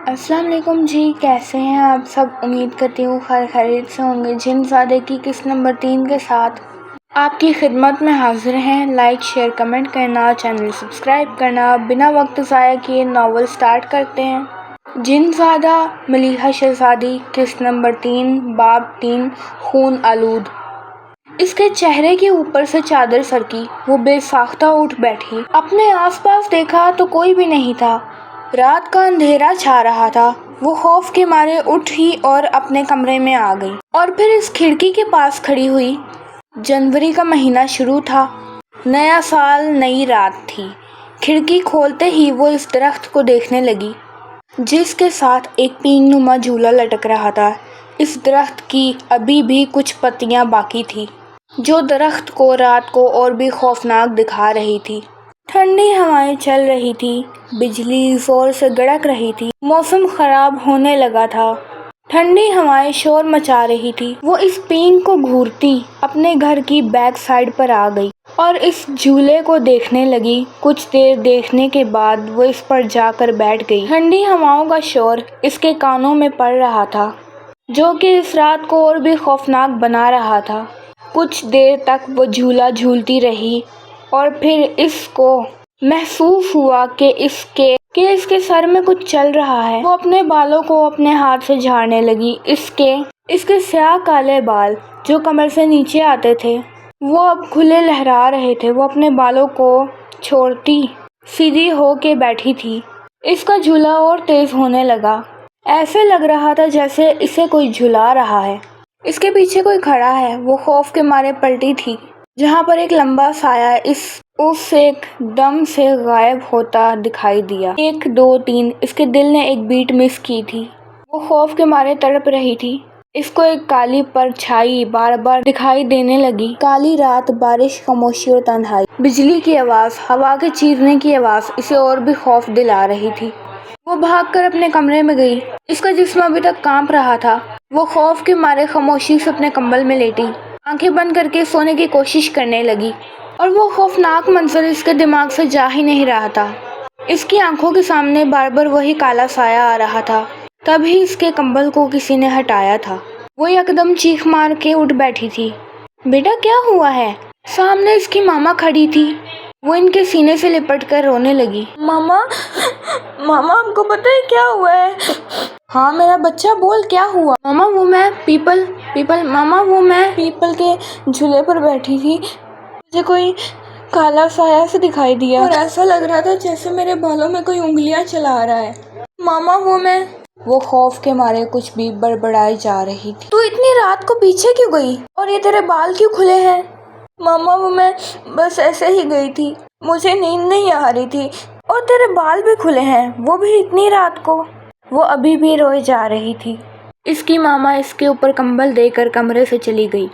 السلام علیکم جی، کیسے ہیں آپ سب؟ امید کرتی ہوں خیریت سے ہوں گے۔ جن زادے کی قسط نمبر 3 کے ساتھ آپ کی خدمت میں حاضر ہیں۔ لائک، شیئر، کمنٹ کرنا، چینل سبسکرائب کرنا۔ بنا وقت ضائع کیے ناول سٹارٹ کرتے ہیں۔ جن زادہ ملیحہ شہزادی، قسط نمبر 3، باب 3، خون آلود۔ اس کے چہرے کے اوپر سے چادر سرکی، وہ بے ساختہ اٹھ بیٹھی۔ اپنے آس پاس دیکھا تو کوئی بھی نہیں تھا۔ رات کا اندھیرا چھا رہا تھا۔ وہ خوف کے مارے اٹھی اور اپنے کمرے میں آ گئی اور پھر اس کھڑکی کے پاس کھڑی ہوئی۔ جنوری کا مہینہ شروع تھا، نیا سال، نئی رات تھی۔ کھڑکی کھولتے ہی وہ اس درخت کو دیکھنے لگی جس کے ساتھ ایک پینگ نما جھولا لٹک رہا تھا۔ اس درخت کی ابھی بھی کچھ پتیاں باقی تھی جو درخت کو رات کو اور بھی خوفناک دکھا رہی تھی۔ ٹھنڈی ہوائیں چل رہی تھی، بجلی زور سے گڑک رہی تھی، موسم خراب ہونے لگا تھا۔ ٹھنڈی ہوائیں شور مچا رہی تھی۔ وہ اس پینگ کو گھورتی اپنے گھر کی بیک سائڈ پر آ گئی اور اس جھولے کو دیکھنے لگی۔ کچھ دیر دیکھنے کے بعد وہ اس پر جا کر بیٹھ گئی۔ ٹھنڈی ہواؤں کا شور اس کے کانوں میں پڑ رہا تھا جو کہ اس رات کو اور بھی خوفناک بنا رہا تھا۔ کچھ دیر تک وہ جھولا جھولتی رہی اور پھر اس کو محسوس ہوا کہ اس کے سر میں کچھ چل رہا ہے۔ وہ اپنے بالوں کو اپنے ہاتھ سے جھاڑنے لگی۔ اس کے سیاہ کالے بال جو کمر سے نیچے آتے تھے وہ اب کھلے لہرا رہے تھے۔ وہ اپنے بالوں کو چھوڑتی سیدھی ہو کے بیٹھی تھی۔ اس کا جھولا اور تیز ہونے لگا، ایسے لگ رہا تھا جیسے اسے کوئی جھلا رہا ہے۔ اس کے پیچھے کوئی کھڑا ہے۔ وہ خوف کے مارے پلٹی تھی جہاں پر ایک لمبا سایہ اس ایک دم سے غائب ہوتا دکھائی دیا۔ 1 2 3 اس کے دل نے ایک بیٹ مس کی تھی۔ وہ خوف کے مارے تڑپ رہی تھی۔ اس کو ایک کالی پرچھائی بار بار دکھائی دینے لگی۔ کالی رات، بارش، خاموشی اور تنہائی، بجلی کی آواز، ہوا کے چیرنے کی آواز اسے اور بھی خوف دلا رہی تھی۔ وہ بھاگ کر اپنے کمرے میں گئی۔ اس کا جسم ابھی تک کانپ رہا تھا۔ وہ خوف کے مارے خاموشی سے اپنے کمبل میں لیٹی، آنکھیں بند کر کے سونے کی کوشش کرنے لگی اور وہ خوفناک منظر اس کے دماغ سے جا ہی نہیں رہا تھا۔ اس کی آنکھوں کے سامنے بار بار وہی کالا سایہ آ رہا تھا۔ تبھی اس کے کمبل کو کسی نے ہٹایا تھا۔ وہ یکدم چیخ مار کے اٹھ بیٹھی تھی۔ بیٹا کیا ہوا ہے؟ سامنے اس کی ماما کھڑی تھی۔ وہ ان کے سینے سے لپٹ کر رونے لگی۔ ماما آپ کو پتہ ہے کیا ہوا ہے؟ ہاں میرا بچہ، بول کیا ہوا؟ ماما وہ میں پیپل کے جھولے پر بیٹھی تھی، مجھے کوئی کالا سایہ سے دکھائی دیا اور ایسا لگ رہا تھا جیسے میرے بالوں میں کوئی انگلیاں چلا رہا ہے۔ ماما وہ خوف کے مارے کچھ بھی بڑبڑائے جا رہی تھی۔ تو اتنی رات کو پیچھے کیوں گئی اور یہ تیرے بال کیوں کھلے ہیں؟ ماما وہ میں بس ایسے ہی گئی تھی، مجھے نیند نہیں آ رہی تھی اور تیرے بال بھی کھلے ہیں، وہ بھی اتنی رات کو۔ وہ ابھی بھی روئے جا رہی تھی۔ اس کی ماما اس کے اوپر کمبل دے کر کمرے سے چلی گئی۔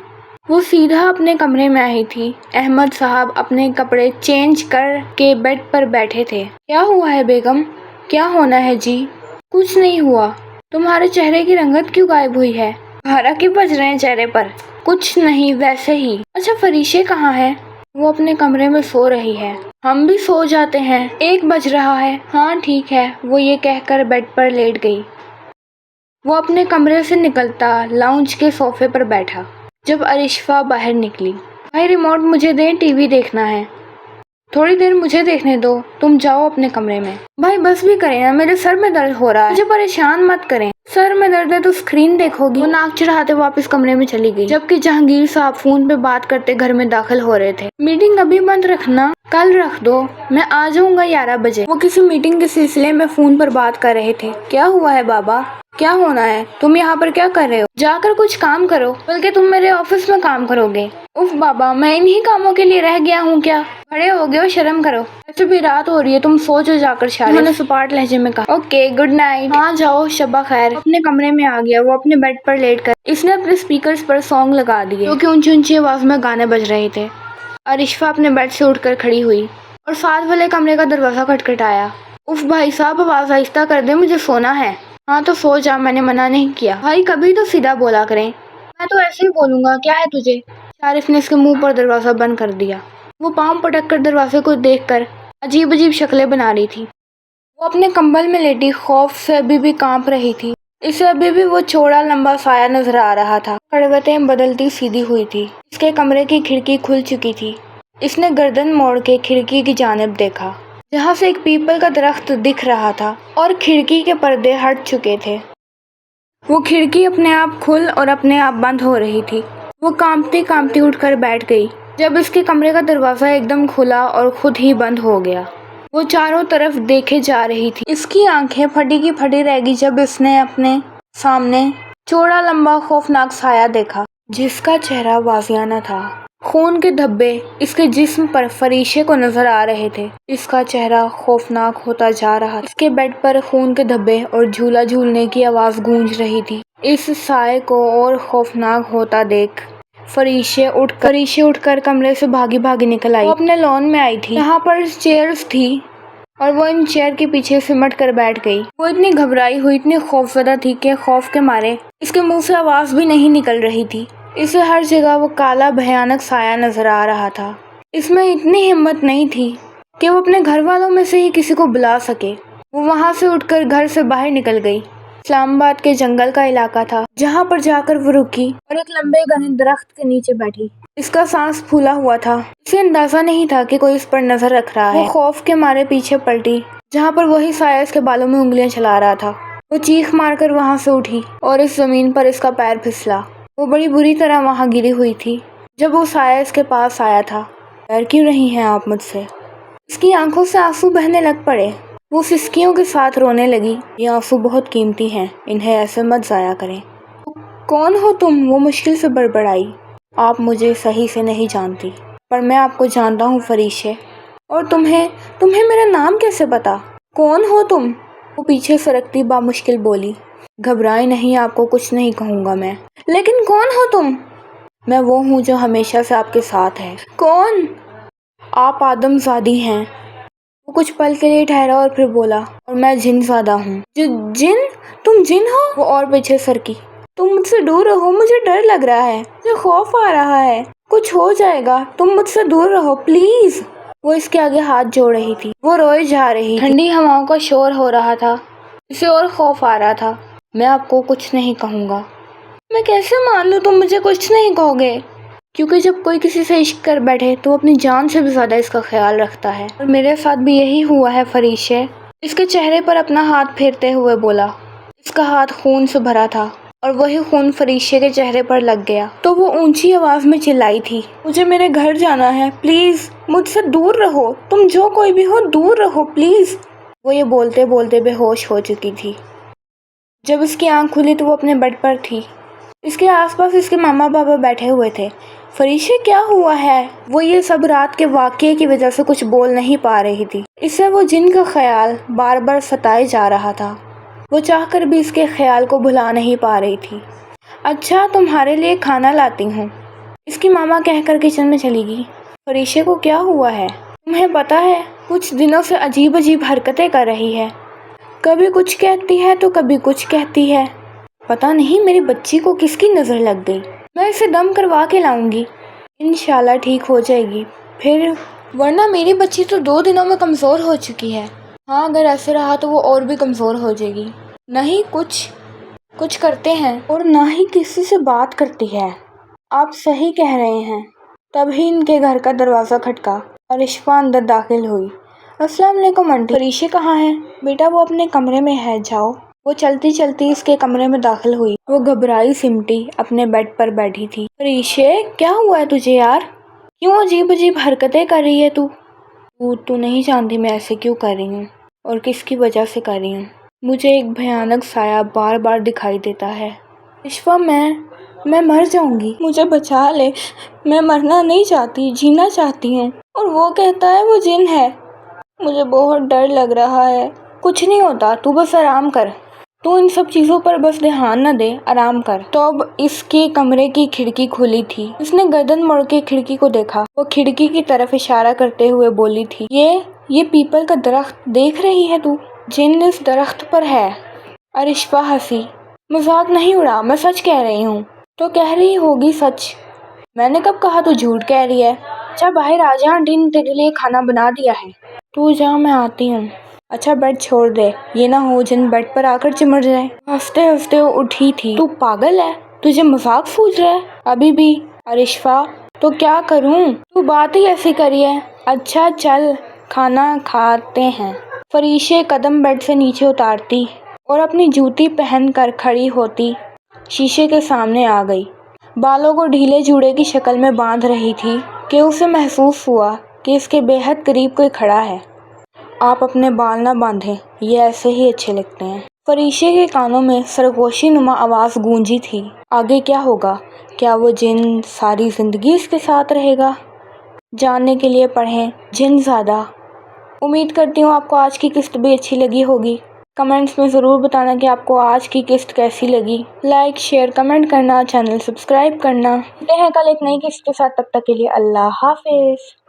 وہ سیدھا اپنے کمرے میں آئی تھی۔ احمد صاحب اپنے کپڑے چینج کر کے بیڈ پر بیٹھے تھے۔ کیا ہوا ہے بیگم؟ کیا ہونا ہے جی؟ کچھ نہیں ہوا۔ تمہارے چہرے کی رنگت کیوں غائب ہوئی ہے؟ بھارا کیوں بج رہے ہیں چہرے پر؟ کچھ نہیں، ویسے ہی۔ اچھا فریشے کہاں ہے؟ وہ اپنے کمرے میں سو رہی ہے۔ ہم بھی سو جاتے ہیں، 1 بج رہا ہے۔ ہاں ٹھیک ہے، وہ یہ کہہ کر بیڈ پر لیٹ گئی۔ وہ اپنے کمرے سے نکلتا لاؤنج کے صوفے پر بیٹھا جب ارشفہ باہر نکلی۔ بھائی ریموٹ مجھے دیں، ٹی وی دیکھنا ہے۔ تھوڑی دیر مجھے دیکھنے دو، تم جاؤ اپنے کمرے میں۔ بھائی بس بھی کریں نا، میرے سر میں درد ہو رہا ہے، مجھے پریشان مت کریں۔ سر میں درد ہے تو اسکرین دیکھو گی۔ وہ ناک چڑھاتے واپس کمرے میں چلی گئی جبکہ جہانگیر صاحب فون پہ بات کرتے گھر میں داخل ہو رہے تھے۔ میٹنگ ابھی مت رکھنا، کل رکھ دو، میں آ جاؤں گا 11 بجے۔ وہ کسی میٹنگ کے سلسلے میں فون پر بات کر رہے تھے۔ کیا ہوا ہے بابا؟ کیا ہونا ہے؟ تم یہاں پر کیا کر رہے ہو؟ جا کر کچھ کام کرو، بلکہ تم میرے آفس میں کام کرو گے۔ اف بابا، میں انہی کاموں کے لیے رہ گیا ہوں کیا؟ بڑے ہو گئے ہو، شرم کرو۔ ویسے بھی رات ہو رہی ہے، تم سو جا کر شارے، انہوں نے سپاٹ لہجے میں کہا۔ Okay good night. ہاں جاؤ، شبہ خیر۔ اپنے کمرے میں آ گیا وہ اپنے بیڈ پر لیٹ کر۔ اس نے اپنے اسپیکرز پر سانگ لگا دیے جو کہ اونچی اونچی آواز میں گانے بج رہے تھے۔ ارشفہ اپنے بیڈ سے اٹھ کر کھڑی ہوئی اور ساتھ والے کمرے کا دروازہ کھٹکھٹایا۔ اف بھائی صاحب، آواز آہستہ کر دیں، مجھے سونا ہے۔ ہاں تو سو جا، میں نے منع نہیں کیا۔ بھائی کبھی تو سیدھا بولا کریں۔ میں تو ایسے ہی بولوں گا، کیا ہے تجھے؟ شارف نے اس کے منہ پر دروازہ بند کر دیا۔ وہ پاؤں پٹک کر دروازے کو دیکھ کر عجیب عجیب شکلیں بنا رہی تھی۔ وہ اپنے کمبل میں لیٹی خوف سے ابھی بھی کانپ رہی تھی۔ اسے ابھی بھی وہ چوڑا لمبا سایہ نظر آ رہا تھا۔ کڑوتیں بدلتی سیدھی ہوئی تھی۔ اس کے کمرے کی کھڑکی کھل چکی تھی۔ اس نے گردن موڑ کے کھڑکی کی جانب دیکھا، جہاں سے ایک پیپل کا درخت دکھ رہا تھا اور کھڑکی کے پردے ہٹ چکے تھے۔ وہ کھڑکی اپنے آپ کھل اور اپنے آپ بند ہو رہی تھی۔ وہ کانپتی کانپتی اٹھ کر بیٹھ گئی جب اس کے کمرے کا دروازہ ایک دم کھلا اور خود ہی بند ہو گیا۔ وہ چاروں طرف دیکھے جا رہی تھی۔ اس کی آنکھیں پھٹی کی پھٹی رہ گئی جب اس نے اپنے سامنے چوڑا لمبا خوفناک سایہ دیکھا، جس کا چہرہ واضحانہ تھا۔ خون کے دھبے اس کے جسم پر فریشے کو نظر آ رہے تھے۔ اس کا چہرہ خوفناک ہوتا جا رہا تھا۔ اس کے بیڈ پر خون کے دھبے اور جھولا جھولنے کی آواز گونج رہی تھی۔ اس سائے کو اور خوفناک ہوتا دیکھ فریشے اٹھ کر کمرے سے بھاگی بھاگی نکل آئی۔ وہ اپنے لان میں آئی تھی جہاں پر چیئرز تھی اور وہ ان چیئر کے پیچھے سمٹ کر بیٹھ گئی۔ وہ اتنی گھبرائی ہوئی، اتنی خوفزدہ تھی کہ خوف کے مارے اس کے منہ سے آواز بھی نہیں نکل رہی تھی۔ اسے ہر جگہ وہ کالا بھیانک سایہ نظر آ رہا تھا۔ اس میں اتنی ہمت نہیں تھی کہ وہ اپنے گھر والوں میں سے ہی کسی کو بلا سکے۔ وہ وہاں سے اٹھ کر گھر سے باہر نکل گئی۔ اسلام آباد کے جنگل کا علاقہ تھا جہاں پر جا کر وہ رکی اور ایک لمبے گھنے درخت کے نیچے بیٹھی۔ اس کا سانس پھولا ہوا تھا۔ اسے اندازہ نہیں تھا کہ کوئی اس پر نظر رکھ رہا ہے۔ وہ خوف کے مارے پیچھے پلٹی جہاں پر وہی سایہ اس کے بالوں میں انگلیاں چلا رہا تھا۔ وہ چیخ مار کر وہاں سے اٹھی اور اس زمین پر اس کا پیر پھسلا۔ وہ بڑی بری طرح وہاں گری ہوئی تھی جب وہ سایہ اس کے پاس آیا تھا۔ ڈر کیوں رہی ہیں آپ مجھ سے؟ اس کی آنکھوں سے آنسو بہنے لگ پڑے۔ وہ سسکیوں کے ساتھ رونے لگی۔ یہ آنسو بہت قیمتی ہیں، انہیں ایسے مت ضائع کریں۔ کون ہو تم؟ وہ مشکل سے بڑبڑائی۔ آپ مجھے صحیح سے نہیں جانتی، پر میں آپ کو جانتا ہوں فریشے۔ اور تمہیں میرا نام کیسے پتا؟ کون ہو تم؟ وہ پیچھے سرکتی بامشکل بولی۔ گھبرائیں نہیں، آپ کو کچھ نہیں کہوں گا میں۔ لیکن کون ہو تم؟ میں وہ ہوں جو ہمیشہ سے آپ کے ساتھ ہے۔ کون؟ آپ آدم زادی ہیں۔ وہ کچھ پل کے لیے ٹھہرا اور پھر بولا، اور میں جن زادہ ہوں۔ جن؟ تم جن ہو؟ وہ اور پیچھے سرکی۔ تم مجھ سے دور رہو، مجھے ڈر لگ رہا ہے، مجھے خوف آ رہا ہے، کچھ ہو جائے گا، تم مجھ سے دور رہو پلیز۔ وہ اس کے آگے ہاتھ جوڑ رہی تھی۔ وہ روئے جا رہی تھی۔ ٹھنڈی ہواؤں کا شور ہو رہا تھا۔ اسے اور خوف آ رہا تھا۔ میں آپ کو کچھ نہیں کہوں گا۔ میں کیسے مان لوں تم مجھے کچھ نہیں کہو گے؟ کیونکہ جب کوئی کسی سے عشق کر بیٹھے تو وہ اپنی جان سے بھی زیادہ اس کا خیال رکھتا ہے، اور میرے ساتھ بھی یہی ہوا ہے فریشے۔ اس کے چہرے پر اپنا ہاتھ پھیرتے ہوئے بولا۔ اس کا ہاتھ خون سے بھرا تھا اور وہی خون فریشے کے چہرے پر لگ گیا تو وہ اونچی آواز میں چلائی تھی، مجھے میرے گھر جانا ہے، پلیز مجھ سے دور رہو، تم جو کوئی بھی ہو دور رہو پلیز۔ وہ یہ بولتے بولتے بے ہوش ہو چکی تھی۔ جب اس کی آنکھ کھلی تو وہ اپنے بیڈ پر تھی۔ اس کے آس پاس اس کے ماما بابا بیٹھے ہوئے تھے۔ فریشے کیا ہوا ہے؟ وہ یہ سب رات کے واقعے کی وجہ سے کچھ بول نہیں پا رہی تھی۔ اسے وہ جن کا خیال بار بار ستائے جا رہا تھا۔ وہ چاہ کر بھی اس کے خیال کو بھلا نہیں پا رہی تھی۔ اچھا تمہارے لیے کھانا لاتی ہوں، اس کی ماما کہہ کر کچن میں چلی گئی۔ فریشے کو کیا ہوا ہے؟ تمہیں پتا ہے کچھ دنوں سے عجیب عجیب حرکتیں کر رہی ہے، کبھی کچھ کہتی ہے تو کبھی کچھ کہتی ہے۔ پتا نہیں میری بچی کو کس کی نظر لگ گئی۔ میں اسے دم کروا کے لاؤں گی، انشاءاللہ ٹھیک ہو جائے گی پھر، ورنہ میری بچی تو 2 دنوں میں کمزور ہو چکی ہے۔ ہاں اگر ایسے رہا تو وہ اور بھی کمزور ہو جائے گی۔ نہیں کچھ کرتے ہیں اور نہ ہی کسی سے بات کرتی ہے۔ آپ صحیح کہہ رہے ہیں۔ تبھی ان کے گھر کا دروازہ کھٹکا اور اشفا اندر داخل ہوئی۔ السلام علیکم آنٹی، فریشے کہاں ہے؟ بیٹا وہ اپنے کمرے میں ہے، جاؤ۔ وہ چلتی چلتی اس کے کمرے میں داخل ہوئی۔ وہ گھبرائی سمٹی اپنے بیڈ پر بیٹھی تھی۔ فریشے کیا ہوا ہے تجھے یار؟ کیوں عجیب عجیب حرکتیں کر رہی ہے تو نہیں جانتی میں ایسے کیوں کر رہی ہوں اور کس کی وجہ سے کر رہی ہوں۔ مجھے ایک بھیانک سایہ بار بار دکھائی دیتا ہے۔ اشفا میں مر جاؤں گی، مجھے بچا لے، میں مرنا نہیں چاہتی، جینا چاہتی ہوں، اور وہ کہتا ہے وہ جن ہے۔ مجھے بہت ڈر لگ رہا ہے۔ کچھ نہیں ہوتا، تو بس آرام کر، تو ان سب چیزوں پر بس دھیان نہ دے، آرام کر۔ تو اب اس کے کمرے کی کھڑکی کھلی تھی۔ اس نے گردن موڑ کے کھڑکی کو دیکھا۔ وہ کھڑکی کی طرف اشارہ کرتے ہوئے بولی تھی، یہ پیپل کا درخت دیکھ رہی ہے تو؟ جن اس درخت پر ہے۔ ارشفا ہنسی، مذاق نہیں اڑا، میں سچ کہہ رہی ہوں۔ تو کہہ رہی ہوگی سچ، میں نے کب کہا تو جھوٹ کہہ رہی ہے؟ اچھا باہر آ جا، آنٹی نے تیرے لیے کھانا بنا دیا ہے، تو جا میں آتی ہوں۔ اچھا بیڈ چھوڑ دے، یہ نہ ہو جن بیڈ پر آ کر چمٹ جائے۔ ہنستے ہنستے وہ اٹھی تھی۔ تو پاگل ہے؟ تجھے مذاق سوچ رہا ہے ابھی بھی؟ ارشفا تو کیا کروں؟ تو بات ہی ایسی کری ہے۔ اچھا چل کھانا کھاتے ہیں۔ فریشے قدم بیڈ سے نیچے اتارتی اور اپنی جوتی پہن کر کھڑی ہوتی شیشے کے سامنے آ گئی۔ بالوں کو ڈھیلے جوڑے کی شکل میں باندھ رہی تھی کہ اسے محسوس ہوا کہ اس کے بے حد قریب کوئی کھڑا ہے۔ آپ اپنے بال نہ باندھیں، یہ ایسے ہی اچھے لگتے ہیں۔ فریشے کے کانوں میں سرگوشی نما آواز گونجی تھی۔ آگے کیا ہوگا؟ کیا وہ جن ساری زندگی اس کے ساتھ رہے گا؟ جاننے کے لیے پڑھیں جن زادہ۔ امید کرتی ہوں آپ کو آج کی قسط بھی اچھی لگی ہوگی۔ کمنٹس میں ضرور بتانا کہ آپ کو آج کی قسط کیسی لگی۔ لائک شیئر کمنٹ کرنا، چینل سبسکرائب کرنا۔ ملتے ہیں کل ایک نئی قسط کے ساتھ، تب تک کے لیے اللہ حافظ۔